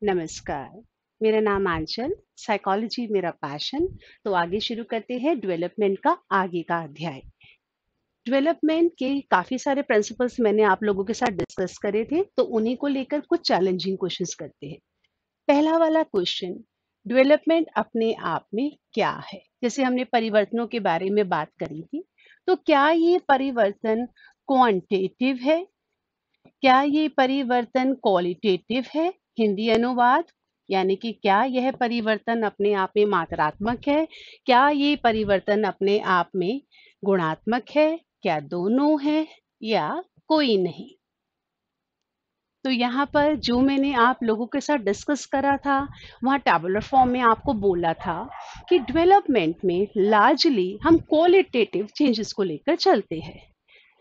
नमस्कार, मेरा नाम आंचल, साइकोलॉजी मेरा पैशन। तो आगे शुरू करते हैं डेवलपमेंट का आगे का अध्याय। डेवलपमेंट के काफ़ी सारे प्रिंसिपल्स मैंने आप लोगों के साथ डिस्कस करे थे, तो उन्हीं को लेकर कुछ चैलेंजिंग क्वेश्चंस करते हैं। पहला वाला क्वेश्चन, डेवलपमेंट अपने आप में क्या है? जैसे हमने परिवर्तनों के बारे में बात करी थी, तो क्या ये परिवर्तन क्वांटिटेटिव है? क्या ये परिवर्तन क्वालिटेटिव है? हिंदी अनुवाद, यानी कि क्या यह परिवर्तन अपने आप में मात्रात्मक है? क्या ये परिवर्तन अपने आप में गुणात्मक है? क्या दोनों है या कोई नहीं? तो यहाँ पर जो मैंने आप लोगों के साथ डिस्कस करा था, वहाँ टैबुलर फॉर्म में आपको बोला था कि डेवलपमेंट में लार्जली हम क्वालिटेटिव चेंजेस को लेकर चलते हैं।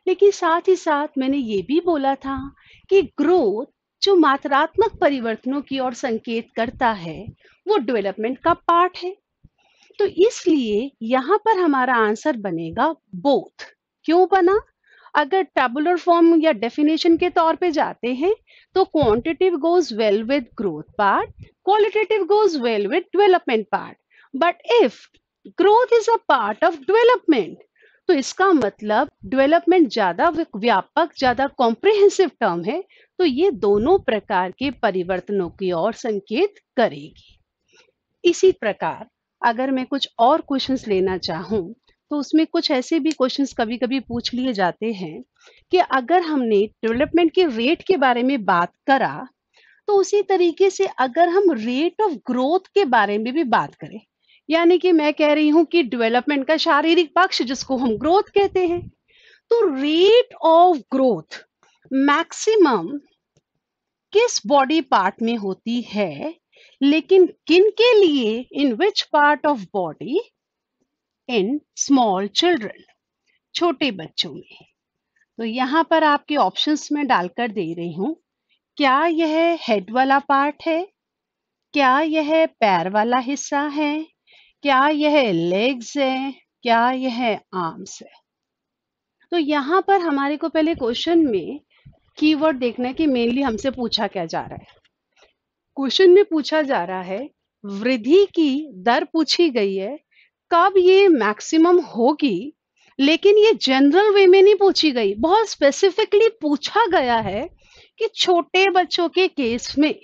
लेकिन साथ ही साथ मैंने ये भी बोला था कि ग्रोथ जो मात्रात्मक परिवर्तनों की ओर संकेत करता है, वो डेवलपमेंट का पार्ट है। तो इसलिए यहाँ पर हमारा आंसर बनेगा बोथ। क्यों बना? अगर टैबुलर फॉर्म या डेफिनेशन के तौर पे जाते हैं, तो quantitative goes well with growth part, qualitative goes well with development part. But if growth is a part of development, तो इसका मतलब डेवलपमेंट ज्यादा व्यापक, ज्यादा कॉम्प्रिहेंसिव टर्म है, तो ये दोनों प्रकार के परिवर्तनों की ओर संकेत करेगी। इसी प्रकार अगर मैं कुछ और क्वेश्चंस लेना चाहूँ, तो उसमें कुछ ऐसे भी क्वेश्चंस कभी-कभी पूछ लिए जाते हैं कि अगर हमने डेवलपमेंट के रेट के बारे में बात करा, तो उसी तरीके से अगर हम रेट ऑफ ग्रोथ के बारे में भी बात करें, यानी कि मैं कह रही हूँ कि डेवलपमेंट का शारीरिक पक्ष जिसको हम ग्रोथ कहते हैं, तो रेट ऑफ ग्रोथ मैक्सिमम किस बॉडी पार्ट में होती है, लेकिन किन के लिए, in which part of body? In small children, छोटे बच्चों में। तो यहाँ पर आपके ऑप्शंस में डालकर दे रही हूँ। क्या यह हेड वाला पार्ट है? क्या यह पैर वाला हिस्सा है? क्या यह लेग्स है? क्या यह आर्म्स है? तो यहाँ पर हमारे को पहले क्वेश्चन में कीवर्ड देखना है कि मेनली हमसे पूछा क्या जा रहा है। क्वेश्चन में पूछा जा रहा है, वृद्धि की दर पूछी गई है, कब ये मैक्सिमम होगी, लेकिन ये जनरल वे में नहीं पूछी गई, बहुत स्पेसिफिकली पूछा गया है कि छोटे बच्चों के केस में।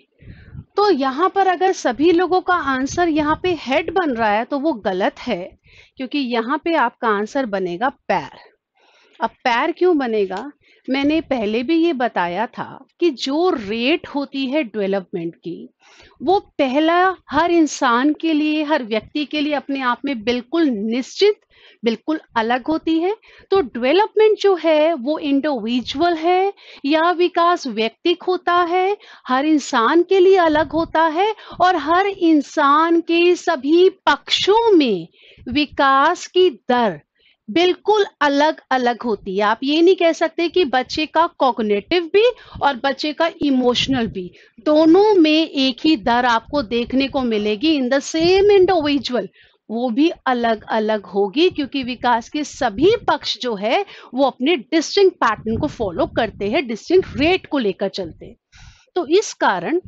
तो यहाँ पर अगर सभी लोगों का आंसर यहाँ पे हेड बन रहा है, तो वो गलत है, क्योंकि यहाँ पे आपका आंसर बनेगा पैर। अब पैर क्यों बनेगा? मैंने पहले भी ये बताया था कि जो रेट होती है डेवलपमेंट की, वो पहला हर इंसान के लिए, हर व्यक्ति के लिए अपने आप में बिल्कुल निश्चित, बिल्कुल अलग होती है। तो डेवलपमेंट जो है वो इंडिविजुअल है या विकास व्यक्तिक होता है, हर इंसान के लिए अलग होता है, और हर इंसान के सभी पक्षों में विकास की दर बिल्कुल अलग-अलग होती है। आप ये नहीं कह सकते कि बच्चे का कॉग्निटिव भी और बच्चे का इमोशनल भी, दोनों में एक ही दर आपको देखने को मिलेगी इन द सेम इंडिविजुअल। वो भी अलग-अलग होगी, क्योंकि विकास के सभी पक्ष जो है वो अपने डिस्टिंक्ट पैटर्न को फॉलो करते हैं, डिस्टिंक्ट रेट को लेकर चलते हैं। तो इस कारण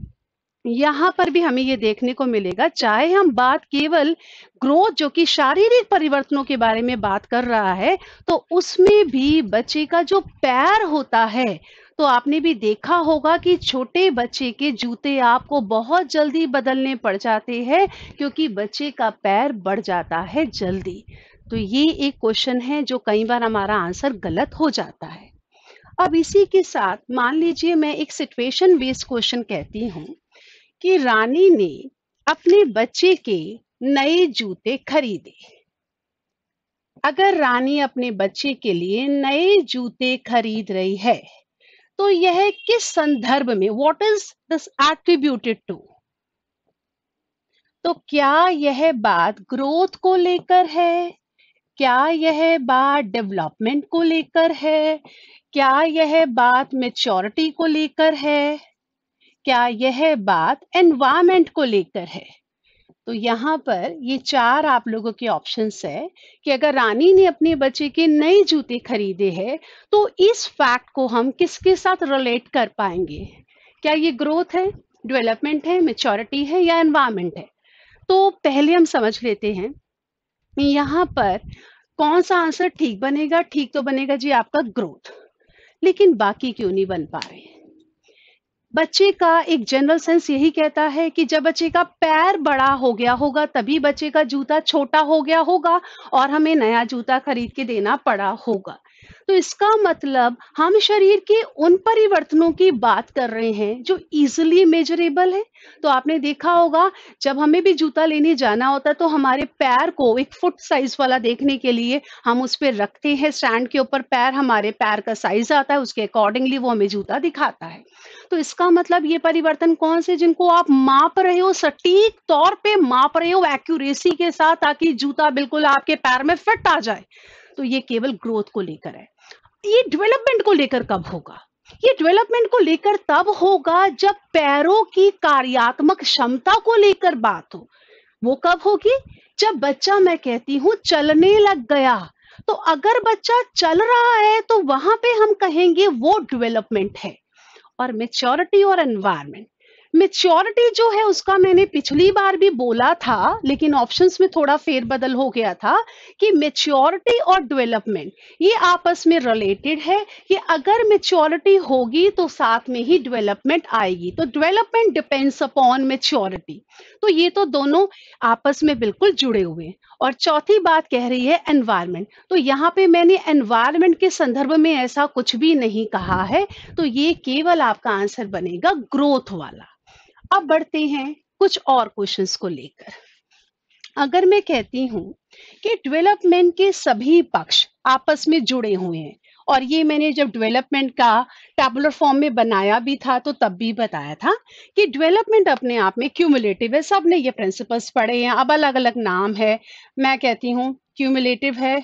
यहाँ पर भी हमें ये देखने को मिलेगा, चाहे हम बात केवल ग्रोथ जो कि शारीरिक परिवर्तनों के बारे में बात कर रहा है, तो उसमें भी बच्चे का जो पैर होता है, तो आपने भी देखा होगा कि छोटे बच्चे के जूते आपको बहुत जल्दी बदलने पड़ जाते हैं, क्योंकि बच्चे का पैर बढ़ जाता है जल्दी। तो ये एक क्वेश्चन है जो कई बार हमारा आंसर गलत हो जाता है। अब इसी के साथ मान लीजिए मैं एक सिचुएशन बेस्ड क्वेश्चन कहती हूँ कि रानी ने अपने बच्चे के नए जूते खरीदे। अगर रानी अपने बच्चे के लिए नए जूते खरीद रही है, तो यह किस संदर्भ में, what is this attributed to? तो क्या यह बात ग्रोथ को लेकर है? क्या यह बात डेवलपमेंट को लेकर है? क्या यह बात मैच्योरिटी को लेकर है? क्या यह बात एनवायरमेंट को लेकर है? तो यहाँ पर ये 4 आप लोगों के ऑप्शंस है कि अगर रानी ने अपने बच्चे के नए जूते खरीदे हैं, तो इस फैक्ट को हम किसके साथ रिलेट कर पाएंगे? क्या ये ग्रोथ है? डेवलपमेंट है, मैच्योरिटी है या एनवायरनमेंट है? तो पहले हम समझ लेते हैं यहाँ पर कौन सा आंसर ठीक बनेगा। ठीक तो बनेगा जी आपका ग्रोथ, लेकिन बाकी क्यों नहीं बन पा रहे? बच्चे का एक जनरल सेंस यही कहता है कि जब बच्चे का पैर बड़ा हो गया होगा तभी बच्चे का जूता छोटा हो गया होगा और हमें नया जूता खरीद के देना पड़ा होगा। तो इसका मतलब हम शरीर के उन परिवर्तनों की बात कर रहे हैं जो इजीली मेजरेबल है। तो आपने देखा होगा जब हमें भी जूता लेने जाना होता है तो हमारे पैर को एक फुट साइज वाला देखने के लिए हम उस पर रखते हैं स्टैंड के ऊपर, पैर हमारे पैर का साइज आता है, उसके अकॉर्डिंगली वो हमें जूता दिखाता है। तो इसका मतलब ये परिवर्तन कौन से जिनको आप माप रहे हो, सटीक तौर पे माप रहे हो एक्यूरेसी के साथ, ताकि जूता बिल्कुल आपके पैर में फिट आ जाए। तो ये केवल ग्रोथ को लेकर है। ये डेवलपमेंट को लेकर कब होगा? ये डेवलपमेंट को लेकर तब होगा जब पैरों की कार्यात्मक क्षमता को लेकर बात हो। वो कब होगी? जब बच्चा, मैं कहती हूँ, चलने लग गया। तो अगर बच्चा चल रहा है तो वहां पे हम कहेंगे वो डेवलपमेंट है। और मेच्योरिटी और एनवायरनमेंट, मेच्योरिटी जो है उसका मैंने पिछली बार भी बोला था, लेकिन ऑप्शंस में थोड़ा फेरबदल हो गया था कि मेच्योरिटी और डेवलपमेंट ये आपस में रिलेटेड है कि अगर मेच्योरिटी होगी तो साथ में ही डेवलपमेंट आएगी। तो डेवलपमेंट डिपेंड्स अपॉन मेच्योरिटी। तो ये तो दोनों आपस में बिल्कुल जुड़े हुए हैं। और चौथी बात कह रही है एनवायरनमेंट। तो यहाँ पे मैंने एनवायरनमेंट के संदर्भ में ऐसा कुछ भी नहीं कहा है। तो ये केवल आपका आंसर बनेगा ग्रोथ वाला। अब बढ़ते हैं कुछ और क्वेश्चंस को लेकर। अगर मैं कहती हूं कि डेवलपमेंट के सभी पक्ष आपस में जुड़े हुए हैं, और ये मैंने जब डेवलपमेंट का टैबुलर फॉर्म में बनाया भी था तो तब भी बताया था कि डेवलपमेंट अपने आप में क्यूमुलेटिव है। सबने ये प्रिंसिपल्स पढ़े हैं, अब अलग अलग नाम है। मैं कहती हूँ क्यूमुलेटिव है,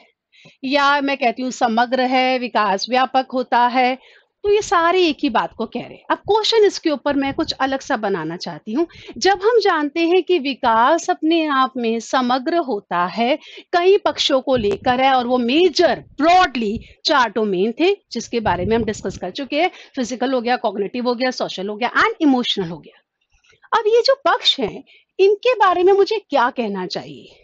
या मैं कहती हूँ समग्र है, विकास व्यापक होता है। तो ये सारे एक ही बात को कह रहे हैं। अब क्वेश्चन इसके ऊपर मैं कुछ अलग सा बनाना चाहती हूँ। जब हम जानते हैं कि विकास अपने आप में समग्र होता है, कई पक्षों को लेकर है, और वो मेजर ब्रॉडली 4 डोमेन थे जिसके बारे में हम डिस्कस कर चुके हैं। फिजिकल हो गया, कॉग्निटिव हो गया, सोशल हो गया एंड इमोशनल हो गया। अब ये जो पक्ष हैं इनके बारे में मुझे क्या कहना चाहिए?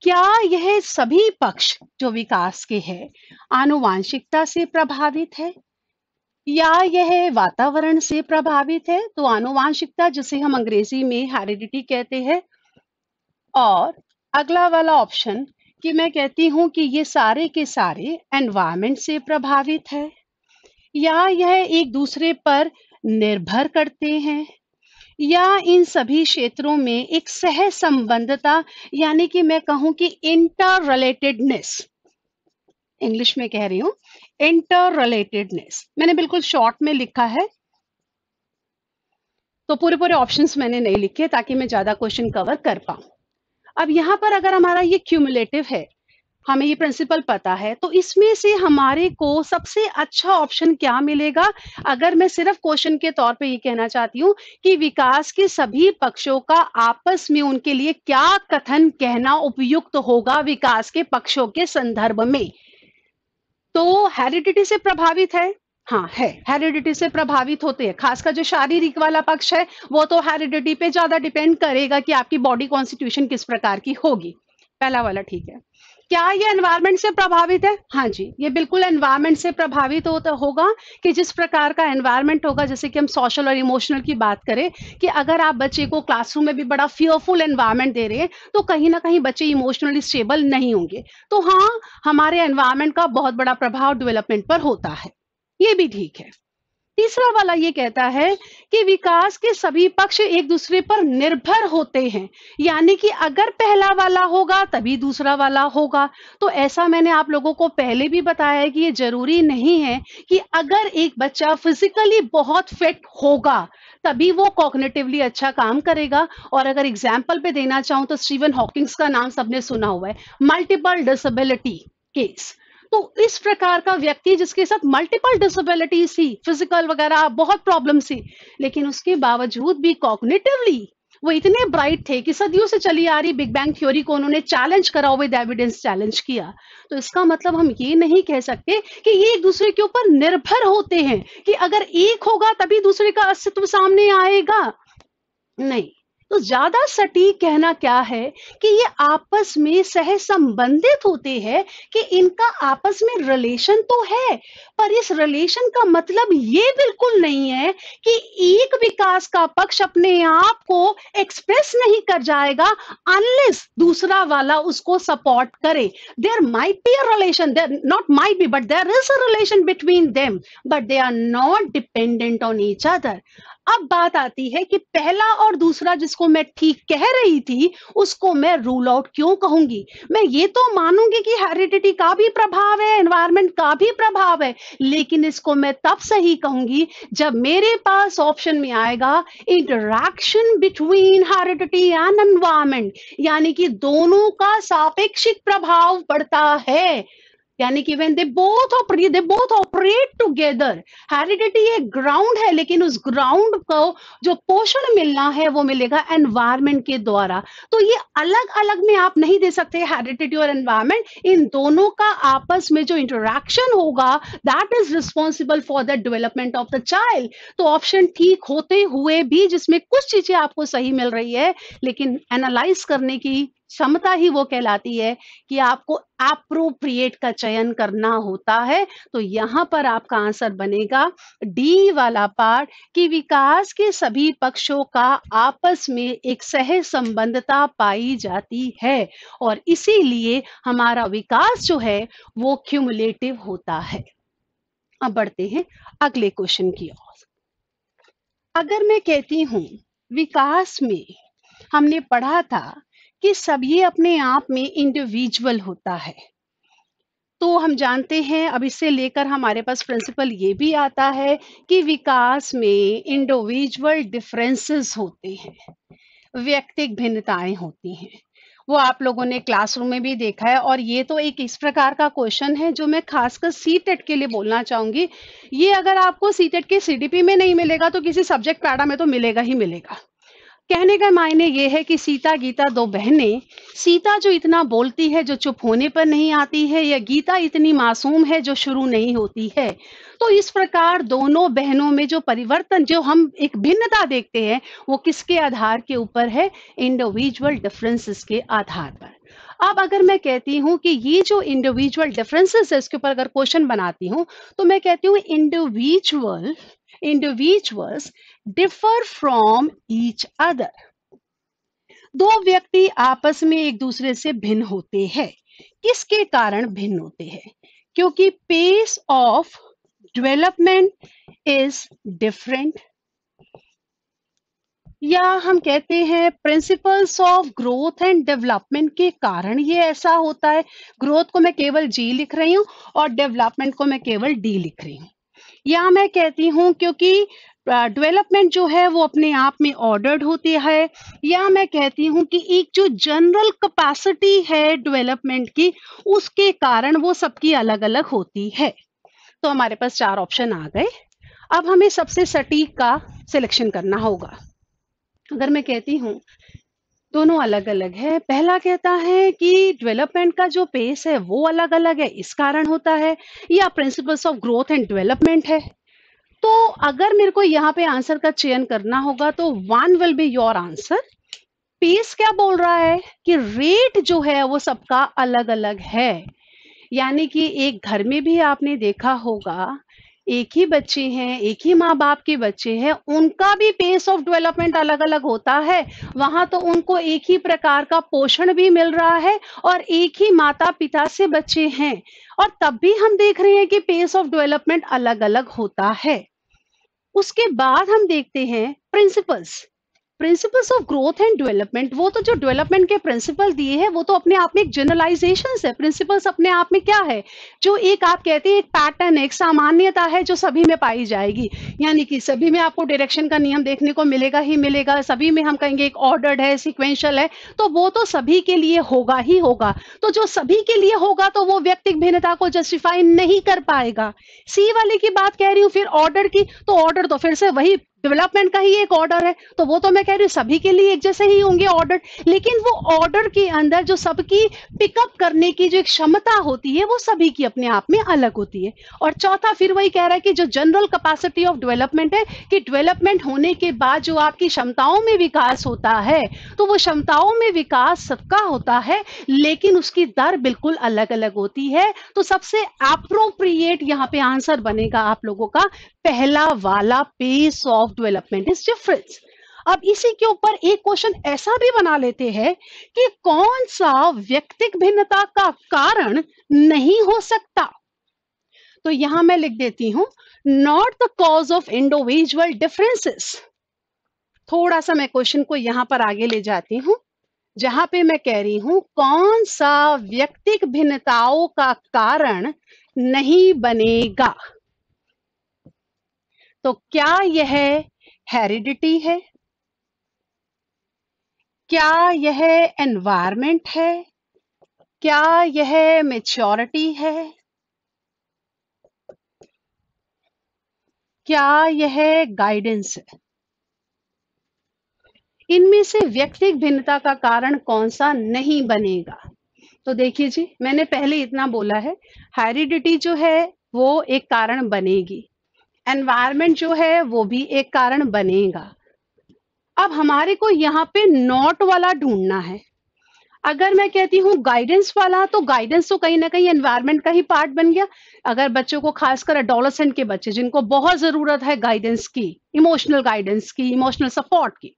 क्या यह सभी पक्ष जो विकास के हैं आनुवांशिकता से प्रभावित है, या यह वातावरण से प्रभावित है? तो आनुवांशिकता, जिसे हम अंग्रेजी में हेरिडिटी कहते हैं। और अगला वाला ऑप्शन कि मैं कहती हूं कि ये सारे के सारे एनवायरनमेंट से प्रभावित है, या यह एक दूसरे पर निर्भर करते हैं, या इन सभी क्षेत्रों में एक सह संबंधता, यानी कि मैं कहूं कि इंटर रिलेटेडनेस, इंग्लिश में कह रही हूं इंटर रिलेटेडनेस, मैंने बिल्कुल शॉर्ट में लिखा है। तो पूरे पूरे ऑप्शंस मैंने नहीं लिखे ताकि मैं ज्यादा क्वेश्चन कवर कर पाऊं। अब यहाँ पर अगर हमारा ये क्यूमुलेटिव है, हमें ये प्रिंसिपल पता है, तो इसमें से हमारे को सबसे अच्छा ऑप्शन क्या मिलेगा? अगर मैं सिर्फ क्वेश्चन के तौर पे ये कहना चाहती हूँ कि विकास के सभी पक्षों का आपस में उनके लिए क्या कथन कहना उपयुक्त होगा विकास के पक्षों के संदर्भ में, तो हेरिडिटी से प्रभावित है। हाँ है, हेरिडिटी से प्रभावित होते हैं। खासकर जो शारीरिक वाला पक्ष है वो तो हेरिडिटी पे ज्यादा डिपेंड करेगा कि आपकी बॉडी कॉन्स्टिट्यूशन किस प्रकार की होगी। पहला वाला ठीक है। क्या ये एनवायरनमेंट से प्रभावित है? हाँ जी, ये बिल्कुल एनवायरनमेंट से प्रभावित होगा कि जिस प्रकार का एनवायरनमेंट होगा, जैसे कि हम सोशल और इमोशनल की बात करें, कि अगर आप बच्चे को क्लासरूम में भी बड़ा फियरफुल एनवायरनमेंट दे रहे हैं तो कहीं ना कहीं बच्चे इमोशनली स्टेबल नहीं होंगे। तो हाँ, हमारे एनवायरनमेंट का बहुत बड़ा प्रभाव डेवलपमेंट पर होता है, ये भी ठीक है। तीसरा वाला ये कहता है कि विकास के सभी पक्ष एक दूसरे पर निर्भर होते हैं, यानी कि अगर पहला वाला होगा तभी दूसरा वाला होगा। तो ऐसा मैंने आप लोगों को पहले भी बताया है कि ये जरूरी नहीं है कि अगर एक बच्चा फिजिकली बहुत फिट होगा तभी वो कॉग्निटिवली अच्छा काम करेगा। और अगर एग्जाम्पल पे देना चाहूं तो स्टीवन हॉकिंग्स का नाम सबने सुना हुआ है, मल्टीपल डिसेबिलिटी केस। तो इस प्रकार का व्यक्ति जिसके साथ मल्टीपल डिसेबिलिटीज थी, फिजिकल वगैरह बहुत प्रॉब्लम थी, लेकिन उसके बावजूद भी कॉग्निटिवली वो इतने ब्राइट थे कि सदियों से चली आ रही बिग बैंग थ्योरी को उन्होंने चैलेंज करा, विद एविडेंस चैलेंज किया। तो इसका मतलब हम ये नहीं कह सकते कि ये एक दूसरे के ऊपर निर्भर होते हैं कि अगर एक होगा तभी दूसरे का अस्तित्व सामने आएगा। नहीं, तो ज़्यादा सटीक कहना क्या है कि ये आपस में सहसंबंधित होते हैं, कि इनका आपस में रिलेशन तो है, पर इस रिलेशन का मतलब ये बिल्कुल नहीं है कि एक विकास का पक्ष अपने आप को एक्सप्रेस नहीं कर जाएगा अनलेस दूसरा वाला उसको सपोर्ट करे। There might be a relation, there not might be but there is a relation between them, but they are not dependent on each other. अब बात आती है कि पहला और दूसरा जिसको मैं ठीक कह रही थी, उसको मैं रूल आउट क्यों कहूंगी? मैं ये तो मानूंगी कि हेरिडिटी का भी प्रभाव है, एनवायरनमेंट का भी प्रभाव है, लेकिन इसको मैं तब सही कहूंगी जब मेरे पास ऑप्शन में आएगा interaction between heredity and environment, यानी कि दोनों का सापेक्षिक प्रभाव पड़ता है। यानी कि when they both operate together। Heredity एक ग्राउंड है, लेकिन उस ग्राउंड को जो पोषण मिलना है वो मिलेगा एनवायरनमेंट के द्वारा। तो ये अलग अलग में आप नहीं दे सकते हेरिडिटी और एनवायरनमेंट, इन दोनों का आपस में जो इंटरेक्शन होगा that is responsible for the development of the child. तो ऑप्शन ठीक होते हुए भी जिसमें कुछ चीजें आपको सही मिल रही है, लेकिन एनालाइज करने की क्षमता ही वो कहलाती है कि आपको एप्रोप्रिएट का चयन करना होता है। तो यहां पर आपका आंसर बनेगा डी वाला पार्ट, कि विकास के सभी पक्षों का आपस में एक सह संबंधता पाई जाती है, और इसीलिए हमारा विकास जो है वो क्यूमुलेटिव होता है। अब बढ़ते हैं अगले क्वेश्चन की ओर। अगर मैं कहती हूं विकास में हमने पढ़ा था कि सब ये अपने आप में इंडिविजुअल होता है, तो हम जानते हैं अब इससे लेकर हमारे पास प्रिंसिपल ये भी आता है कि विकास में इंडिविजुअल डिफरेंसेस होते हैं, व्यक्तिगत भिन्नताएं होती हैं। वो आप लोगों ने क्लासरूम में भी देखा है, और ये तो एक इस प्रकार का क्वेश्चन है जो मैं खासकर सीटेट के लिए बोलना चाहूंगी। ये अगर आपको सीटेट के सीडीपी में नहीं मिलेगा तो किसी सब्जेक्ट पैडा में तो मिलेगा ही मिलेगा। कहने का मायने ये है कि सीता गीता दो बहनें, सीता जो इतना बोलती है जो चुप होने पर नहीं आती है, या गीता इतनी मासूम है जो शुरू नहीं होती है। तो इस प्रकार दोनों बहनों में जो परिवर्तन, जो हम एक भिन्नता देखते हैं, वो किसके आधार के ऊपर है? इंडिविजुअल डिफरेंसेस के आधार पर। अब अगर मैं कहती हूँ कि ये जो इंडिविजुअल डिफरेंसेस है इसके ऊपर अगर क्वेश्चन बनाती हूँ, तो मैं कहती हूँ individuals differ from each other. दो व्यक्ति आपस में एक दूसरे से भिन्न होते हैं। किसके कारण भिन्न होते हैं? क्योंकि pace of development is different, या हम कहते हैं principles of growth and development के कारण ये ऐसा होता है। ग्रोथ को मैं केवल जी लिख रही हूँ और डेवलपमेंट को मैं केवल डी लिख रही हूँ। या मैं कहती हूँ क्योंकि डेवलपमेंट जो है वो अपने आप में ऑर्डर्ड होती है, या मैं कहती हूँ कि एक जो जनरल कैपेसिटी है डेवलपमेंट की, उसके कारण वो सबकी अलग अलग होती है। तो हमारे पास चार ऑप्शन आ गए। अब हमें सबसे सटीक का सिलेक्शन करना होगा। अगर मैं कहती हूँ दोनों अलग अलग है, पहला कहता है कि डेवलपमेंट का जो पेस है वो अलग अलग है, इस कारण होता है, या principles of growth and development है। तो अगर मेरे को यहाँ पे आंसर का चयन करना होगा तो one will be your answer. Pace क्या बोल रहा है कि रेट जो है वो सबका अलग अलग है। यानी कि एक घर में भी आपने देखा होगा, एक ही बच्चे हैं, एक ही माँ बाप के बच्चे हैं, उनका भी पेस ऑफ डेवलपमेंट अलग अलग होता है। वहां तो उनको एक ही प्रकार का पोषण भी मिल रहा है और एक ही माता पिता से बच्चे हैं, और तब भी हम देख रहे हैं कि पेस ऑफ डेवलपमेंट अलग अलग होता है। उसके बाद हम देखते हैं principles of growth and development. वो तो जो डेवलपमेंट के प्रिंसिपल दिए हैं वो तो अपने आप में एक जनरलाइजेशन है। प्रिंसिपल्स अपने आप में क्या है? जो एक आप कहते हैं एक पैटर्न है, एक सामान्यता है जो सभी में पाई जाएगी। यानी कि सभी में आपको डायरेक्शन का नियम देखने को मिलेगा ही मिलेगा, सभी में हम कहेंगे एक ऑर्डर्ड है, सिक्वेंशियल है, तो वो तो सभी के लिए होगा ही होगा। तो जो सभी के लिए होगा तो वो व्यक्तिगत भिन्नता को जस्टिफाई नहीं कर पाएगा। सी वाले की बात कह रही हूँ फिर ऑर्डर की, तो ऑर्डर तो फिर से वही डेवलपमेंट का ही एक ऑर्डर है, तो वो तो मैं कह रही हूँ सभी के लिए एक जैसे ही होंगे ऑर्डर, लेकिन वो ऑर्डर के अंदर जो सबकी पिकअप करने की जो एक क्षमता होती है वो सभी की अपने आप में अलग होती है। और चौथा फिर वही कह रहा है कि जो जनरल कैपेसिटी ऑफ डेवलपमेंट है, कि डेवलपमेंट होने के बाद जो आपकी क्षमताओं में विकास होता है, तो वो क्षमताओं में विकास सबका होता है, लेकिन उसकी दर बिल्कुल अलग अलग होती है। तो सबसे अप्रोप्रिएट यहाँ पे आंसर बनेगा आप लोगों का पहला वाला, pace of development is difference. अब इसी के ऊपर एक क्वेश्चन ऐसा भी बना लेते हैं कि कौन सा व्यक्तिक भिन्नता का कारण नहीं हो सकता। तो यहां मैं लिख देती हूं, not the cause of individual differences. थोड़ा सा मैं क्वेश्चन को यहां पर आगे ले जाती हूं, जहां पे मैं कह रही हूं कौन सा व्यक्तिक भिन्नताओं का कारण नहीं बनेगा। तो क्या यह हेरिडिटी है, क्या यह एनवायरमेंट है, क्या यह मैच्योरिटी है, क्या यह गाइडेंस है। इनमें से व्यक्तिक भिन्नता का कारण कौन सा नहीं बनेगा। तो देखिए जी, मैंने पहले इतना बोला है, हेरिडिटी जो है वो एक कारण बनेगी, एनवायरमेंट जो है वो भी एक कारण बनेगा। अब हमारे को यहाँ पे नॉट वाला ढूंढना है। अगर मैं कहती हूँ गाइडेंस वाला, तो गाइडेंस तो कहीं ना कहीं एनवायरनमेंट का ही पार्ट बन गया। अगर बच्चों को, खासकर एडोलेसेंट के बच्चे जिनको बहुत जरूरत है गाइडेंस की, इमोशनल गाइडेंस की, इमोशनल सपोर्ट की,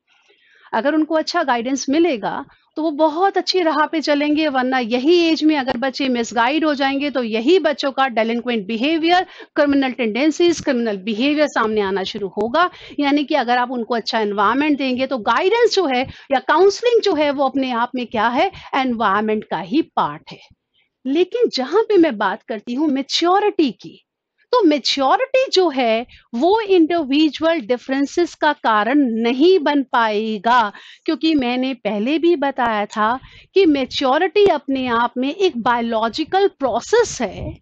अगर उनको अच्छा गाइडेंस मिलेगा तो वो बहुत अच्छी राह पे चलेंगे। वरना यही एज में अगर बच्चे मिसगाइड हो जाएंगे तो यही बच्चों का delinquent behaviour, criminal tendencies, criminal behaviour सामने आना शुरू होगा। यानी कि अगर आप उनको अच्छा एनवायरनमेंट देंगे तो गाइडेंस जो है या काउंसलिंग जो है वो अपने आप में क्या है, एनवायरनमेंट का ही पार्ट है। लेकिन जहां पे मैं बात करती हूँ मेच्योरिटी की, तो मेच्योरिटी जो है वो इंडिविजुअल डिफरेंसेस का कारण नहीं बन पाएगा, क्योंकि मैंने पहले भी बताया था कि मेच्योरिटी अपने आप में एक बायोलॉजिकल प्रोसेस है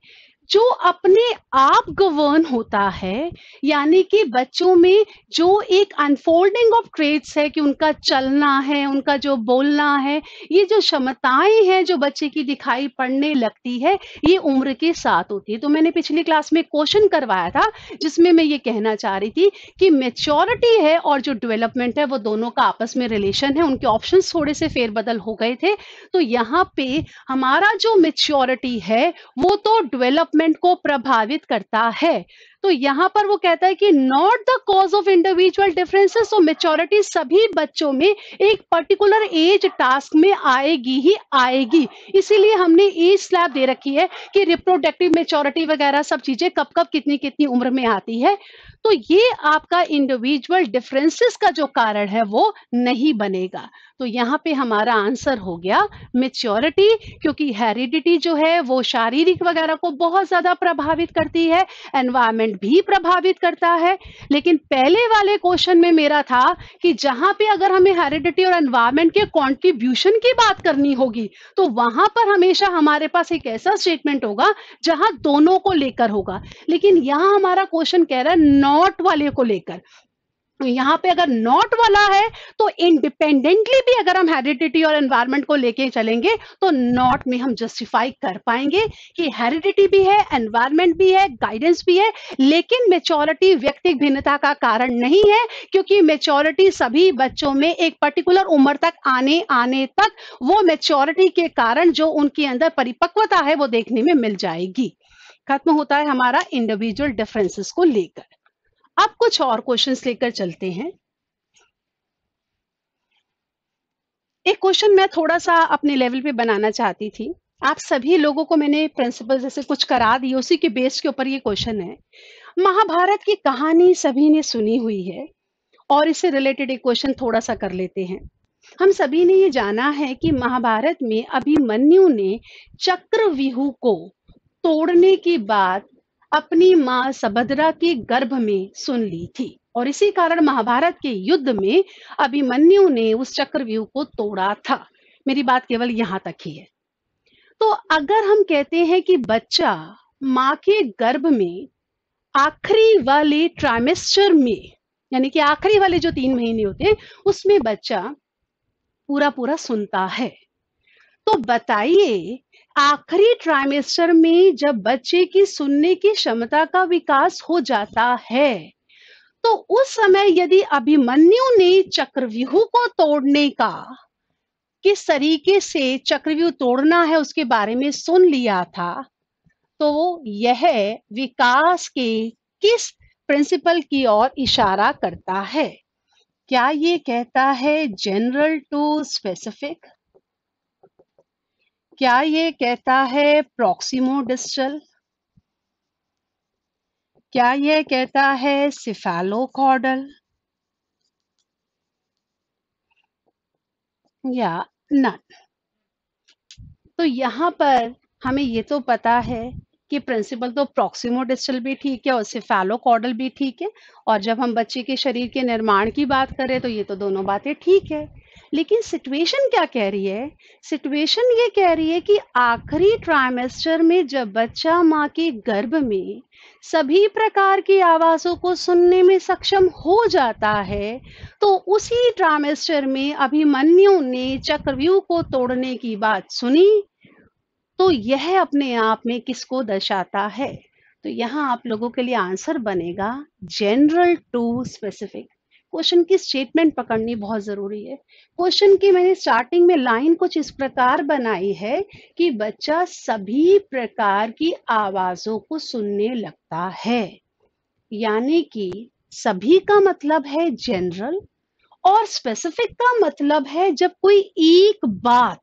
जो अपने आप गवर्न होता है। यानी कि बच्चों में जो एक अनफोल्डिंग ऑफ ट्रेट्स है कि उनका चलना है, उनका जो बोलना है, ये जो क्षमताएं हैं जो बच्चे की दिखाई पड़ने लगती है, ये उम्र के साथ होती है। तो मैंने पिछली क्लास में क्वेश्चन करवाया था जिसमें मैं ये कहना चाह रही थी कि मेच्योरिटी है और जो डेवलपमेंट है वो दोनों का आपस में रिलेशन है। उनके ऑप्शंस थोड़े से फेरबदल हो गए थे। तो यहाँ पे हमारा जो मेच्योरिटी है वो तो डेवलपमेंट को प्रभावित करता है। तो यहाँ पर वो कहता है कि not the cause of individual differences. तो मेच्योरिटी सभी बच्चों में एक पर्टिकुलर एज टास्क में आएगी ही आएगी। इसीलिए हमने एज स्लैब दे रखी है कि रिप्रोडक्टिव मेच्योरिटी वगैरह सब चीजें कब कब कितनी कितनी उम्र में आती है। तो ये आपका इंडिविजुअल डिफरेंसेस का जो कारण है वो नहीं बनेगा। तो यहाँ पे हमारा आंसर हो गया मेच्योरिटी, क्योंकि हेरिडिटी जो है वो शारीरिक वगैरह को बहुत ज्यादा प्रभावित करती है, एनवायरनमेंट भी प्रभावित करता है। लेकिन पहले वाले क्वेश्चन में मेरा था कि जहां पे अगर हमें हेरिडिटी और एनवायरनमेंट के कंट्रीब्यूशन की बात करनी होगी तो वहां पर हमेशा हमारे पास एक ऐसा स्टेटमेंट होगा जहां दोनों को लेकर होगा। लेकिन यहां हमारा क्वेश्चन कह रहा है नॉट वाले को लेकर। तो यहाँ पे अगर नॉट वाला है तो इंडिपेंडेंटली भी अगर हम हेरिडिटी और एनवायरनमेंट को लेके चलेंगे तो नॉट में हम जस्टिफाई कर पाएंगे कि हेरिडिटी भी है, एनवायरनमेंट भी है, गाइडेंस भी है, लेकिन मेच्योरिटी व्यक्तिगत भिन्नता का कारण नहीं है, क्योंकि मेच्योरिटी सभी बच्चों में एक पर्टिकुलर उम्र तक आने आने तक वो मेच्योरिटी के कारण जो उनके अंदर परिपक्वता है वो देखने में मिल जाएगी। खत्म होता है हमारा इंडिविजुअल डिफरेंसेस को लेकर। अब कुछ और क्वेश्चंस लेकर चलते हैं। एक क्वेश्चन मैं थोड़ा सा अपने लेवल पे बनाना चाहती थी। आप सभी लोगों को मैंने प्रिंसिपल जैसे कुछ करा दी, उसी के बेस के ऊपर ये क्वेश्चन है। महाभारत की कहानी सभी ने सुनी हुई है और इससे रिलेटेड एक क्वेश्चन थोड़ा सा कर लेते हैं। हम सभी ने ये जाना है कि महाभारत में अभिमन्यु ने चक्रव्यूह को तोड़ने की बात अपनी मां सुभद्रा के गर्भ में सुन ली थी और इसी कारण महाभारत के युद्ध में अभिमन्यु ने उस चक्रव्यूह को तोड़ा था। मेरी बात केवल यहां तक ही है। तो अगर हम कहते हैं कि बच्चा मां के गर्भ में आखिरी वाले ट्राइमेस्टर में यानी कि आखिरी वाले जो 3 महीने होते हैं, उसमें बच्चा पूरा-पूरा सुनता है। तो बताइए, आखिरी ट्राइमेस्टर में जब बच्चे की सुनने की क्षमता का विकास हो जाता है, तो उस समय यदि अभिमन्यु ने चक्रव्यूह को तोड़ने का, किस तरीके से चक्रव्यूह तोड़ना है उसके बारे में सुन लिया था, तो यह विकास के किस प्रिंसिपल की ओर इशारा करता है? क्या ये कहता है जनरल टू स्पेसिफिक? क्या ये कहता है प्रॉक्सिमो डिस्टल? क्या ये कहता है सिफेलोकॉर्डल या नन? तो यहाँ पर हमें ये तो पता है कि प्रिंसिपल तो प्रॉक्सिमो डिस्टल भी ठीक है और सिफेलोकॉर्डल भी ठीक है, और जब हम बच्चे के शरीर के निर्माण की बात करें तो ये तो दोनों बातें ठीक है। लेकिन सिचुएशन क्या कह रही है? सिचुएशन ये कह रही है कि आखिरी ट्राइमेस्टर में जब बच्चा माँ के गर्भ में सभी प्रकार की आवाज़ों को सुनने में सक्षम हो जाता है, तो उसी ट्राइमेस्टर में अभिमन्यु ने चक्रव्यूह को तोड़ने की बात सुनी। तो यह अपने आप में किसको दर्शाता है? तो यहाँ आप लोगों के लिए आंसर बनेगा जनरल टू स्पेसिफिक। क्वेश्चन की स्टेटमेंट पकड़नी बहुत जरूरी है। क्वेश्चन की मैंने स्टार्टिंग में लाइन कुछ इस प्रकार बनाई है कि बच्चा सभी प्रकार की आवाजों को सुनने लगता है, यानी कि सभी का मतलब है जनरल, और स्पेसिफिक का मतलब है जब कोई एक बात,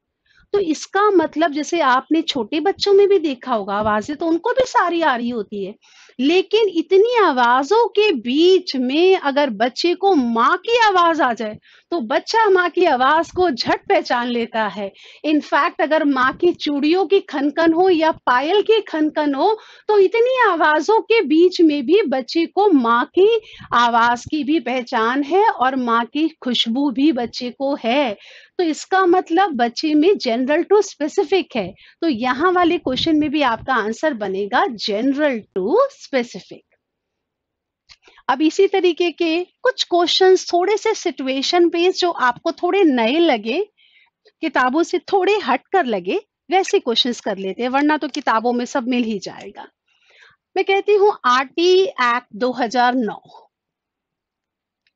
तो इसका मतलब जैसे आपने छोटे बच्चों में भी देखा होगा, आवाजें तो उनको भी सारी आ रही होती है, लेकिन इतनी आवाजों के बीच में अगर बच्चे को माँ की आवाज आ जाए तो बच्चा माँ की आवाज को झट पहचान लेता है। इनफैक्ट अगर माँ की चूड़ियों की खनखन हो या पायल की खनखन हो, तो इतनी आवाजों के बीच में भी बच्चे को माँ की आवाज की भी पहचान है और माँ की खुशबू भी बच्चे को है। तो इसका मतलब बच्चे में जनरल टू स्पेसिफिक है। तो यहाँ वाले क्वेश्चन में भी आपका आंसर बनेगा जनरल टू स्पेसिफिक। अब इसी तरीके के कुछ क्वेश्चंस थोड़े से सिचुएशन बेस्ड जो आपको थोड़े नए लगे, किताबों से थोड़े हट कर लगे, वैसे क्वेश्चंस कर लेते हैं, वरना तो किताबों में सब मिल ही जाएगा। मैं कहती हूँ आरटी एक्ट 2009।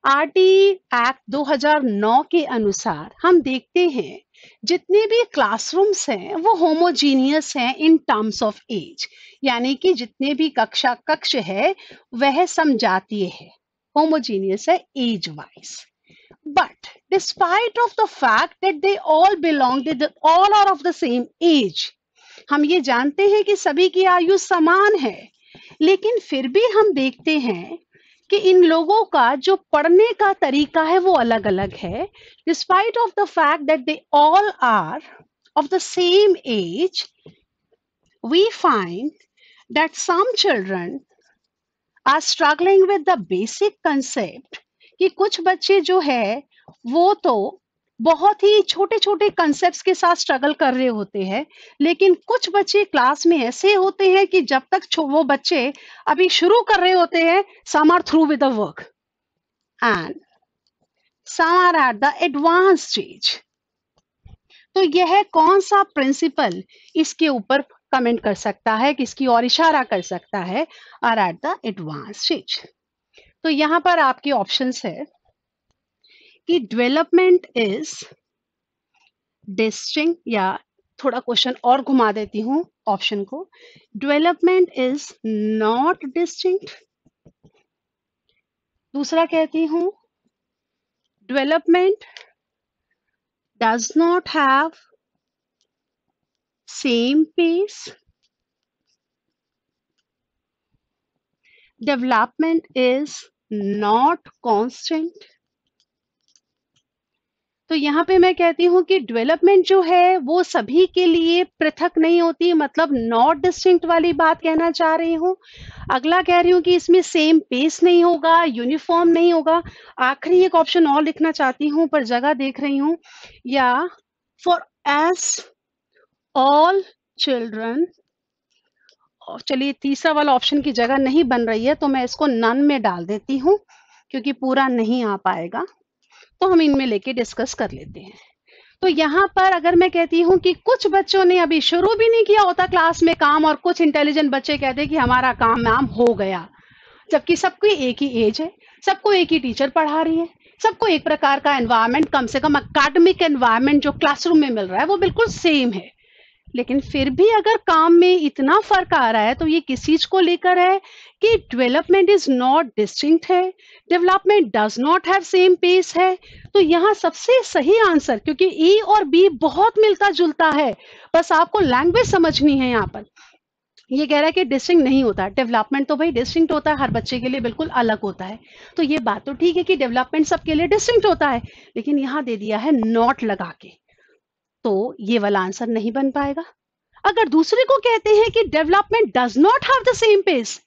आरटी एक्ट 2009 के अनुसार हम देखते हैं जितने भी क्लासरूम्स हैं वो होमोजीनियस हैं इन टर्म्स ऑफ एज, यानी कि जितने भी कक्ष है वह समजातीय है, होमोजीनियस है age wise. But despite of the fact that they all belong, all are of the same age, हम ये जानते हैं कि सभी की आयु समान है, लेकिन फिर भी हम देखते हैं कि इन लोगों का जो पढ़ने का तरीका है वो अलग अलग है। Despite of the fact that they all are of the same age, we find that some children are struggling with the basic concept, कि कुछ बच्चे जो है वो तो बहुत ही छोटे छोटे कंसेप्ट के साथ स्ट्रगल कर रहे होते हैं, लेकिन कुछ बच्चे क्लास में ऐसे होते हैं कि जब तक वो बच्चे अभी शुरू कर रहे होते हैं, some are through with the work and some are at the advanced stage. तो यह कौन सा प्रिंसिपल इसके ऊपर कमेंट कर सकता है, किसकी ओर इशारा कर सकता है? Are at the advance stage. तो यहाँ पर आपके ऑप्शंस है कि डेवलपमेंट इज डिस्टिंक्ट, या थोड़ा क्वेश्चन और घुमा देती हूँ ऑप्शन को, डेवलपमेंट इज नॉट डिस्टिंक्ट। दूसरा कहती हूँ development does not have same pace, development is not constant. तो यहाँ पे मैं कहती हूँ कि डेवलपमेंट जो है वो सभी के लिए पृथक नहीं होती, मतलब नॉट डिस्टिंक्ट वाली बात कहना चाह रही हूँ। अगला कह रही हूँ कि इसमें सेम पेस नहीं होगा, यूनिफॉर्म नहीं होगा। आखिरी एक ऑप्शन और लिखना चाहती हूँ पर जगह देख रही हूँ, या फॉर एस ऑल चिल्ड्रन। चलिए तीसरा वाला ऑप्शन की जगह नहीं बन रही है तो मैं इसको नन में डाल देती हूँ। क्योंकि पूरा नहीं आ पाएगा, तो हम इनमें लेके डिस्कस कर लेते हैं। तो यहाँ पर अगर मैं कहती हूँ कि कुछ बच्चों ने अभी शुरू भी नहीं किया होता क्लास में काम, और कुछ इंटेलिजेंट बच्चे कहते हैं कि हमारा काम मैम हो गया, जबकि सबकी एक ही एज है, सबको एक ही टीचर पढ़ा रही है, सबको एक प्रकार का एनवायरनमेंट, कम से कम अकेडमिक एनवायरनमेंट जो क्लासरूम में मिल रहा है वो बिल्कुल सेम है। लेकिन फिर भी अगर काम में इतना फर्क आ रहा है, तो ये किस चीज को लेकर है कि डेवलपमेंट इज नॉट डिस्टिंक्ट है, development does not have same pace है। तो यहाँ सबसे सही आंसर, क्योंकि ई और बी बहुत मिलता जुलता है, बस आपको लैंग्वेज समझनी है। यहाँ पर ये कह रहा है कि डिस्टिंक्ट नहीं होता, डेवलपमेंट तो भाई डिस्टिंक्ट होता है, हर बच्चे के लिए बिल्कुल अलग होता है। तो ये बात तो ठीक है कि डेवलपमेंट सबके लिए डिस्टिंक्ट होता है, लेकिन यहाँ दे दिया है नॉट लगा के, तो ये वाला आंसर नहीं बन पाएगा। अगर दूसरे को कहते हैं कि development does not have the same pace,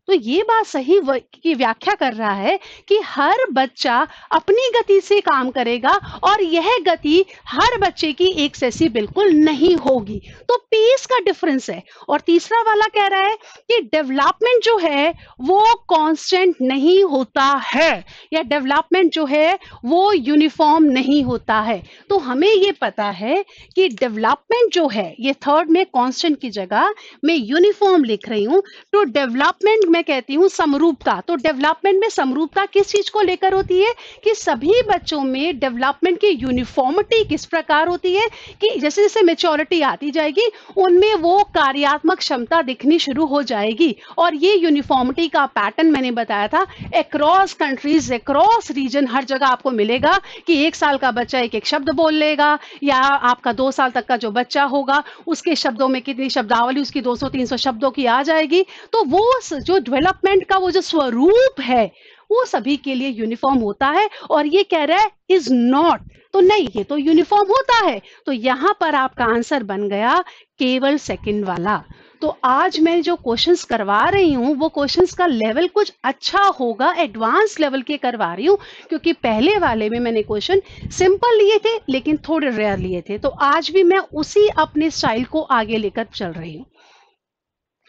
तो ये बात सही की व्याख्या कर रहा है कि हर बच्चा अपनी गति से काम करेगा, और यह गति हर बच्चे की एक जैसी बिल्कुल नहीं होगी, तो पेस का डिफरेंस है। और तीसरा वाला कह रहा है कि डेवलपमेंट जो है वो कांस्टेंट नहीं होता है, या डेवलपमेंट जो है वो यूनिफॉर्म नहीं होता है। तो हमें ये पता है कि डेवलपमेंट जो है, ये थर्ड में कांस्टेंट की जगह मैं यूनिफॉर्म लिख रही हूँ। तो डेवलपमेंट मैं कहती हूँ समरूपता। तो डेवलपमेंट में समरूपता किस चीज को लेकर होती है कि सभी बच्चों में डेवलपमेंट की यूनिफॉर्मिटी किस प्रकार होती है कि जैसे जैसे मेच्योरिटी आती जाएगी उनमें वो कार्यात्मक क्षमता दिखनी शुरू हो जाएगी। और ये यूनिफॉर्मिटी का पैटर्न मैंने बताया था, अक्रॉस कंट्रीज, अक्रॉस रीजन, हर जगह आपको मिलेगा कि 1 साल का बच्चा एक एक शब्द बोल लेगा, या आपका 2 साल तक का जो बच्चा होगा उसके शब्दों में कितनी शब्दावली उसकी 200-300 शब्दों की आ जाएगी। तो वो जो डेवलपमेंट का वो जो स्वरूप है वो सभी के लिए यूनिफॉर्म होता है, और ये कह रहा है इज नॉट, तो नहीं, ये तो यूनिफॉर्म होता है। तो यहां पर आपका आंसर बन गया केवल सेकंड वाला। तो आज मैं जो क्वेश्चंस करवा रही हूँ वो क्वेश्चंस का लेवल कुछ अच्छा होगा, एडवांस लेवल के करवा रही हूँ, क्योंकि पहले वाले में मैंने क्वेश्चन सिंपल लिए थे लेकिन थोड़े रेयर लिए थे। तो आज भी मैं उसी अपने स्टाइल को आगे लेकर चल रही हूँ।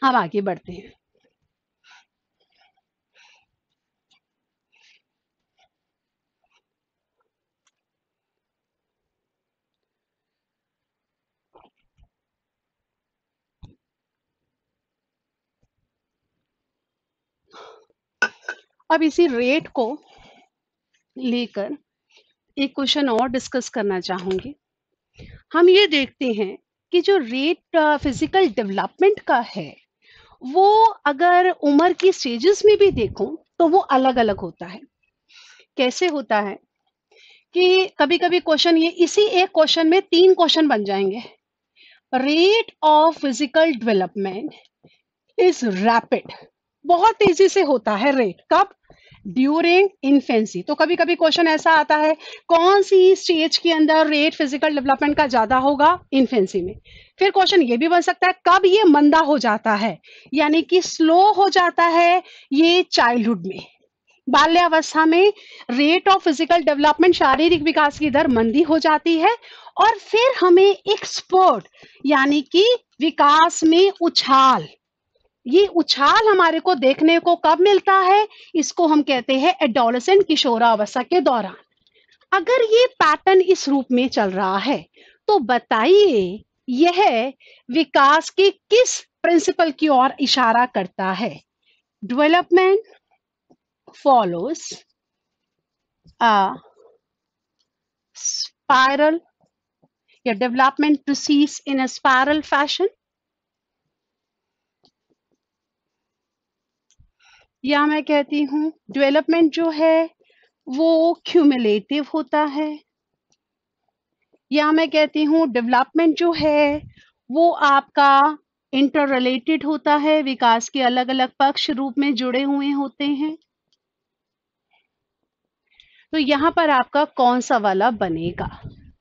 अब आगे बढ़ते हैं। अब इसी रेट को लेकर एक क्वेश्चन और डिस्कस करना चाहूंगी। हम ये देखते हैं कि जो रेट फिजिकल डेवलपमेंट का है वो अगर उम्र की स्टेजेस में भी देखूं तो वो अलग अलग होता है। कैसे होता है कि कभी कभी क्वेश्चन, ये इसी एक क्वेश्चन में 3 क्वेश्चन बन जाएंगे। Rate of physical development is rapid, बहुत तेजी से होता है रेट, कब? During infancy. तो कभी कभी क्वेश्चन ऐसा आता है, कौन सी स्टेज के अंदर रेट फिजिकल डेवलपमेंट का ज्यादा होगा? इन्फेंसी में। फिर क्वेश्चन ये भी बन सकता है, कब ये मंदा हो जाता है, यानी कि स्लो हो जाता है ये चाइल्डहुड में, बाल्यावस्था में रेट ऑफ फिजिकल डेवलपमेंट, शारीरिक विकास की दर मंदी हो जाती है। और फिर हमें एक स्पर्ट, यानी कि विकास में उछाल, ये उछाल हमारे को देखने को कब मिलता है? इसको हम कहते हैं एडोलेसेंट, किशोरावस्था के दौरान। अगर ये पैटर्न इस रूप में चल रहा है तो बताइए यह विकास के किस प्रिंसिपल की ओर इशारा करता है? डेवलपमेंट follows a spiral, या development proceeds in a spiral fashion, या मैं कहती हूँ डेवलपमेंट जो है वो क्यूमुलेटिव होता है, या मैं कहती हूँ डेवलपमेंट जो है वो आपका इंटर रिलेटेड होता है, विकास के अलग अलग पक्ष रूप में जुड़े हुए होते हैं। तो यहाँ पर आपका कौन सा वाला बनेगा?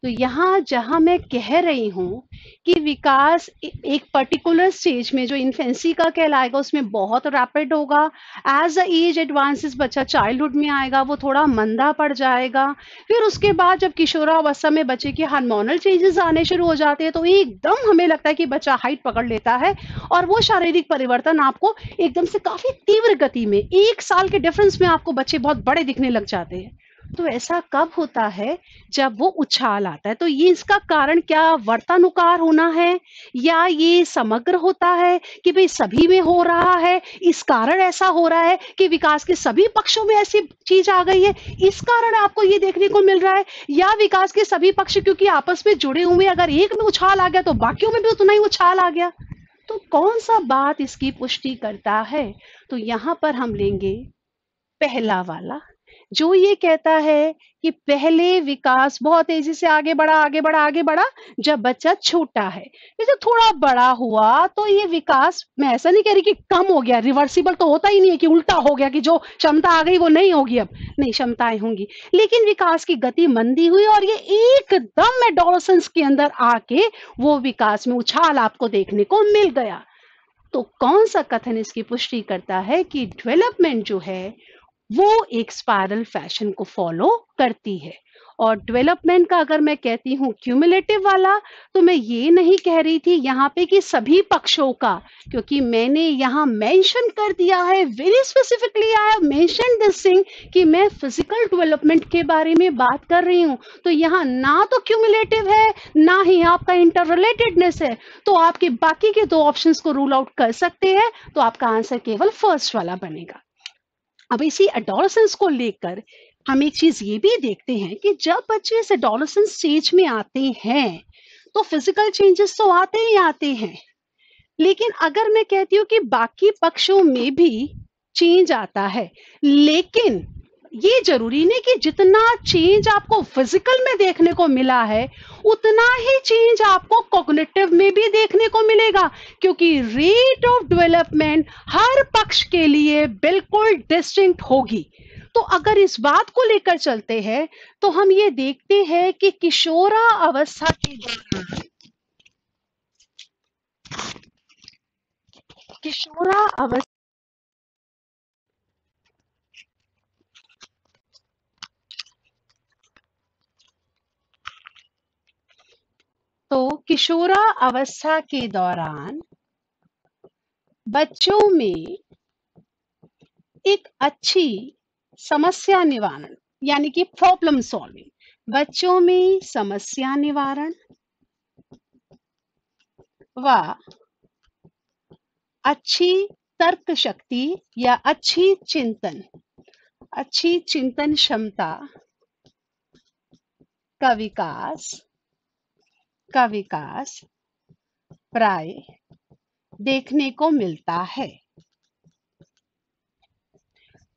तो यहाँ जहाँ मैं कह रही हूँ कि विकास एक पर्टिकुलर स्टेज में जो इन्फेंसी का कहलाएगा उसमें बहुत रैपिड होगा। एज द एज एडवांसेस बच्चा चाइल्डहुड में आएगा वो थोड़ा मंदा पड़ जाएगा। फिर उसके बाद जब किशोरावस्था में बच्चे के हार्मोनल चेंजेस आने शुरू हो जाते हैं तो एकदम हमें लगता है कि बच्चा हाइट पकड़ लेता है और वो शारीरिक परिवर्तन आपको एकदम से काफी तीव्र गति में 1 साल के डिफरेंस में आपको बच्चे बहुत बड़े दिखने लग जाते हैं। तो ऐसा कब होता है? जब वो उछाल आता है। तो ये इसका कारण क्या वर्तानुकार होना है या ये समग्र होता है कि भाई सभी में हो रहा है, इस कारण ऐसा हो रहा है कि विकास के सभी पक्षों में ऐसी चीज आ गई है, इस कारण आपको ये देखने को मिल रहा है, या विकास के सभी पक्ष क्योंकि आपस में जुड़े हुए अगर एक में उछाल आ गया तो बाकियों में भी उतना ही उछाल आ गया। तो कौन सा बात इसकी पुष्टि करता है? तो यहाँ पर हम लेंगे पहला वाला, जो ये कहता है कि पहले विकास बहुत तेजी से आगे बढ़ा आगे बढ़ा आगे बढ़ा जब बच्चा छोटा है। जैसे थोड़ा बड़ा हुआ तो ये विकास, मैं ऐसा नहीं कह रही कि कम हो गया, रिवर्सिबल तो होता ही नहीं है कि उल्टा हो गया कि जो क्षमता आ गई वो नहीं होगी, अब नहीं क्षमताएं होंगी, लेकिन विकास की गति मंदी हुई और ये एकदम एडोलसेंस के अंदर आके वो विकास में उछाल आपको देखने को मिल गया। तो कौन सा कथन इसकी पुष्टि करता है कि डेवलपमेंट जो है वो एक स्पाइरल फैशन को फॉलो करती है? और डेवलपमेंट का अगर मैं कहती हूँ क्यूमुलेटिव वाला, तो मैं ये नहीं कह रही थी यहाँ पे कि सभी पक्षों का, क्योंकि मैंने यहाँ मेंशन कर दिया है very specifically, I have mention this thing कि मैं फिजिकल डेवलपमेंट के बारे में बात कर रही हूँ। तो यहाँ ना तो क्यूमुलेटिव है ना ही आपका इंटर रिलेटेडनेस है, तो आपके बाकी के दो ऑप्शंस को रूल आउट कर सकते हैं, तो आपका आंसर केवल फर्स्ट वाला बनेगा। अब इसी एडोलसेंस को लेकर हम एक चीज ये भी देखते हैं कि जब बच्चे इस एडोलसेंस स्टेज में आते हैं तो फिजिकल चेंजेस तो आते ही आते हैं, लेकिन अगर मैं कहती हूँ कि बाकी पक्षों में भी चेंज आता है, लेकिन ये जरूरी नहीं कि जितना चेंज आपको फिजिकल में देखने को मिला है उतना ही चेंज आपको कॉग्निटिव में भी देखने को मिलेगा, क्योंकि रेट ऑफ डेवलपमेंट हर पक्ष के लिए बिल्कुल डिस्टिंक्ट होगी। तो अगर इस बात को लेकर चलते हैं तो हम ये देखते हैं कि किशोरा अवस्था के दौरान, किशोरा अवस्था, तो किशोरा अवस्था के दौरान बच्चों में एक अच्छी समस्या निवारण यानी कि प्रॉब्लम सॉल्विंग, बच्चों में समस्या निवारण व अच्छी तर्क शक्ति या अच्छी चिंतन क्षमता का विकास प्राय देखने को मिलता है।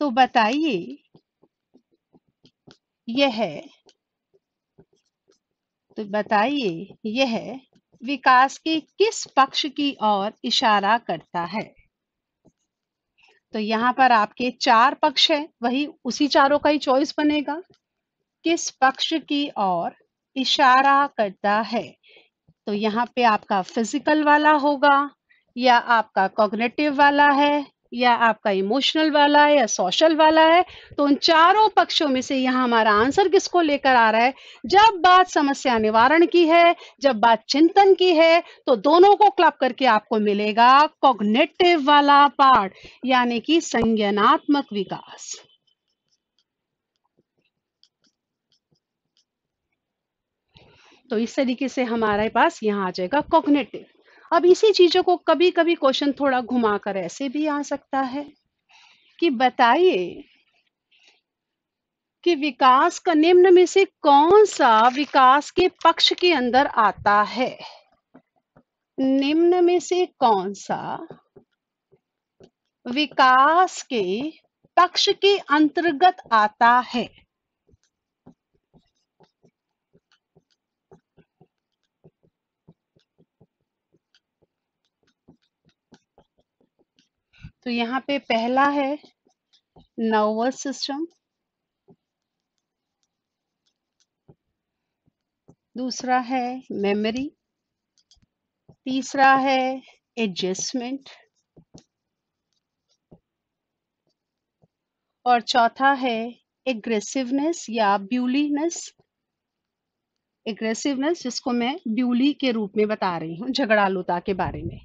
तो बताइए यह यह विकास के किस पक्ष की ओर इशारा करता है? तो यहाँ पर आपके 4 पक्ष हैं, वही उसी चारों का ही चॉइस बनेगा। किस पक्ष की ओर इशारा करता है? तो यहाँ पे आपका फिजिकल वाला होगा, या आपका कॉग्निटिव वाला है, या आपका इमोशनल वाला है, या सोशल वाला है। तो उन चारों पक्षों में से यहाँ हमारा आंसर किसको लेकर आ रहा है? जब बात समस्या निवारण की है, जब बात चिंतन की है, तो दोनों को क्लब करके आपको मिलेगा कॉग्निटिव वाला पार्ट, यानी कि संज्ञानात्मक विकास। तो इस तरीके से हमारे पास यहाँ आ जाएगा कॉग्निटिव। अब इसी चीजों को कभी कभी क्वेश्चन थोड़ा घुमाकर ऐसे भी आ सकता है कि बताइए कि विकास का निम्न में से कौन सा विकास के पक्ष के अंदर आता है? निम्न में से कौन सा विकास के पक्ष के अंतर्गत आता है? तो यहाँ पे पहला है नर्वस सिस्टम, दूसरा है मेमोरी, तीसरा है एडजस्टमेंट और चौथा है एग्रेसिवनेस या ब्यूलीनेस। एग्रेसिवनेस जिसको मैं ब्यूली के रूप में बता रही हूँ, झगड़ालुता के बारे में।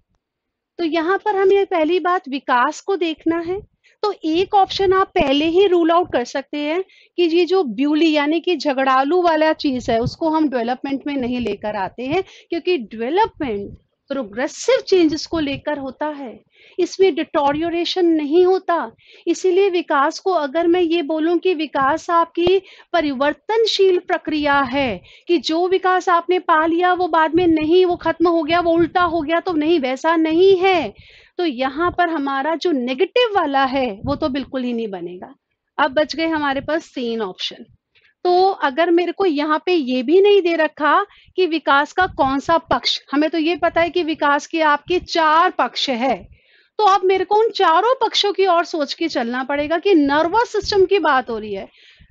तो यहाँ पर हमें पहली बात विकास को देखना है। तो एक ऑप्शन आप पहले ही रूल आउट कर सकते हैं कि ये जो ब्यूली यानी कि झगड़ालू वाला चीज है उसको हम डेवलपमेंट में नहीं लेकर आते हैं, क्योंकि डेवलपमेंट प्रोग्रेसिव चेंजेस को लेकर होता है, इसमें डिटोरियोरेशन नहीं होता। इसीलिए विकास को अगर मैं ये बोलूं कि विकास आपकी परिवर्तनशील प्रक्रिया है, कि जो विकास आपने पा लिया वो बाद में नहीं, वो खत्म हो गया, वो उल्टा हो गया, तो नहीं, वैसा नहीं है। तो यहाँ पर हमारा जो नेगेटिव वाला है वो तो बिल्कुल ही नहीं बनेगा। अब बच गए हमारे पास 3 ऑप्शन। तो अगर मेरे को यहाँ पे ये भी नहीं दे रखा कि विकास का कौन सा पक्ष, हमें तो ये पता है कि विकास के आपके 4 पक्ष है, तो अब मेरे को उन चारों पक्षों की ओर सोच के चलना पड़ेगा कि नर्वस सिस्टम की बात हो रही है,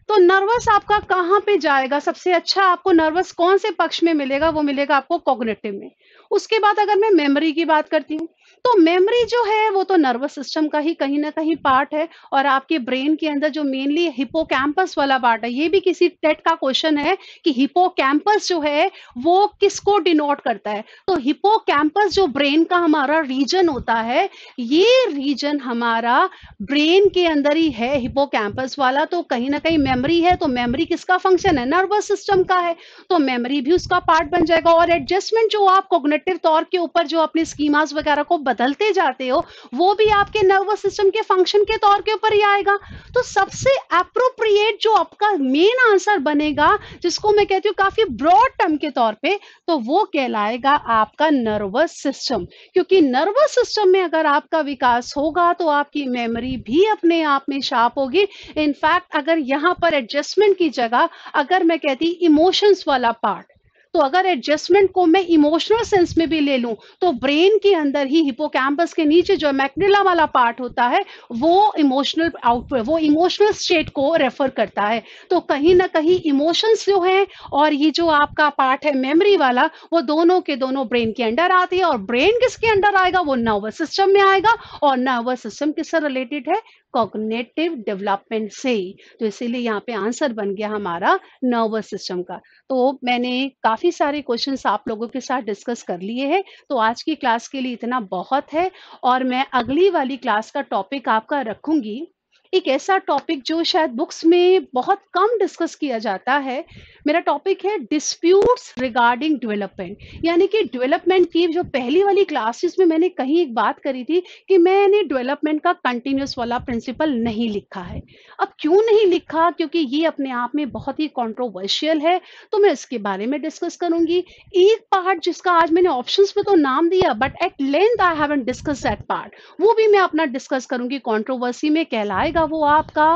तो नर्वस आपका कहाँ पे जाएगा? सबसे अच्छा आपको नर्वस कौन से पक्ष में मिलेगा? वो मिलेगा आपको कॉग्निटिव में। उसके बाद अगर मैं मेमोरी की बात करती हूँ, तो मेमोरी जो है वो तो नर्वस सिस्टम का ही कहीं ना कहीं पार्ट है, और आपके ब्रेन के अंदर जो मेनली हिपोकैम्पस वाला पार्ट है, ये भी किसी टेट का क्वेश्चन है कि हिपोकैम्पस जो है वो किसको डिनोट करता है। तो हिपोकैम्पस जो ब्रेन का हमारा रीजन होता है, ये रीजन हमारा ब्रेन के अंदर ही है, हिपोकैम्पस वाला। तो कहीं ना कहीं मेमोरी है, तो मेमोरी किसका फंक्शन है? नर्वस सिस्टम का है, तो मेमोरी भी उसका पार्ट बन जाएगा। और एडजस्टमेंट जो आप कॉग्निटिव तौर के ऊपर जो अपने स्कीमास वगैरह को बदलते जाते हो, वो भी आपके नर्वस सिस्टम के फंक्शन के तौर के ऊपर ही आएगा। तो सबसे अप्रोप्रिएट जो आपका मेन आंसर बनेगा, जिसको मैं कहती हूँ काफी ब्रॉड टर्म के तौर पे, तो वो कहलाएगा आपका नर्वस सिस्टम। क्योंकि नर्वस सिस्टम में अगर आपका विकास होगा तो आपकी मेमोरी भी अपने आप में शार्प होगी। इनफैक्ट अगर यहाँ पर एडजस्टमेंट की जगह अगर मैं कहती इमोशंस वाला पार्ट, तो अगर एडजस्टमेंट को मैं इमोशनल सेंस में भी ले लूं, तो ब्रेन के अंदर ही हिपोकैम्पस के नीचे जो मैग्नेला वाला पार्ट होता है, वो इमोशनल आउटपुट, वो इमोशनल स्टेट को रेफर करता है। तो कहीं ना कहीं इमोशंस जो है और ये जो आपका पार्ट है मेमोरी वाला, वो दोनों के दोनों ब्रेन के अंडर आती है। और ब्रेन किसके अंडर आएगा? वो नर्वस सिस्टम में आएगा। और नर्वस सिस्टम किससे रिलेटेड है? कॉग्निटिव डेवलपमेंट से ही। तो इसीलिए यहाँ पे आंसर बन गया हमारा नर्वस सिस्टम का। तो मैंने काफ़ी सारे क्वेश्चंस आप लोगों के साथ डिस्कस कर लिए हैं, तो आज की क्लास के लिए इतना बहुत है। और मैं अगली वाली क्लास का टॉपिक आपका रखूंगी, एक ऐसा टॉपिक जो शायद बुक्स में बहुत कम डिस्कस किया जाता है। मेरा टॉपिक है डिस्प्यूट्स रिगार्डिंग डेवलपमेंट। यानी कि डेवलपमेंट की जो पहली वाली क्लासेस में मैंने कहीं एक बात करी थी कि मैंने डेवलपमेंट का कंटिन्यूस वाला प्रिंसिपल नहीं लिखा है। अब क्यों नहीं लिखा? क्योंकि ये अपने आप में बहुत ही कंट्रोवर्शियल है, तो मैं इसके बारे में डिस्कस करूंगी। एक पार्ट जिसका आज मैंने ऑप्शंस में तो नाम दिया, but at length I haven't discuss that part, वो भी मैं अपना डिस्कस करूंगी। कंट्रोवर्सी में कहलाएगा वो आपका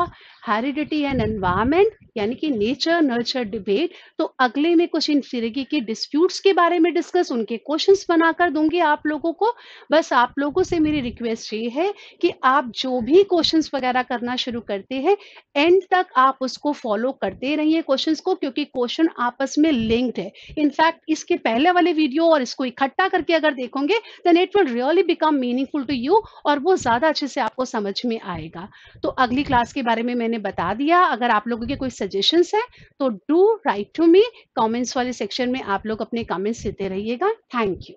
हेरिडिटी एंड एनवायरनमेंट, यानी कि नेचर नर्चर डिबेट। तो अगले में कुछ इन तरीके के डिस्प्यूट्स के बारे में डिस्कस, उनके क्वेश्चंस बनाकर दूंगी आप लोगों को। बस आप लोगों से मेरी रिक्वेस्ट ये है कि आप जो भी क्वेश्चंस वगैरह करना शुरू करते हैं, एंड तक आप उसको फॉलो करते रहिए क्वेश्चंस को, क्योंकि क्वेश्चन आपस में लिंक्ड है। इनफैक्ट इसके पहले वाले वीडियो और इसको इकट्ठा करके अगर देखोगे, then it will really become meaningful to you, और वो ज्यादा अच्छे से आपको समझ में आएगा। तो अगली क्लास के बारे में मैंने बता दिया। अगर आप लोगों के कोई सजेशंस हैं तो do write to me, comments वाले सेक्शन में आप लोग अपने कमेंट्स देते रहिएगा। Thank you.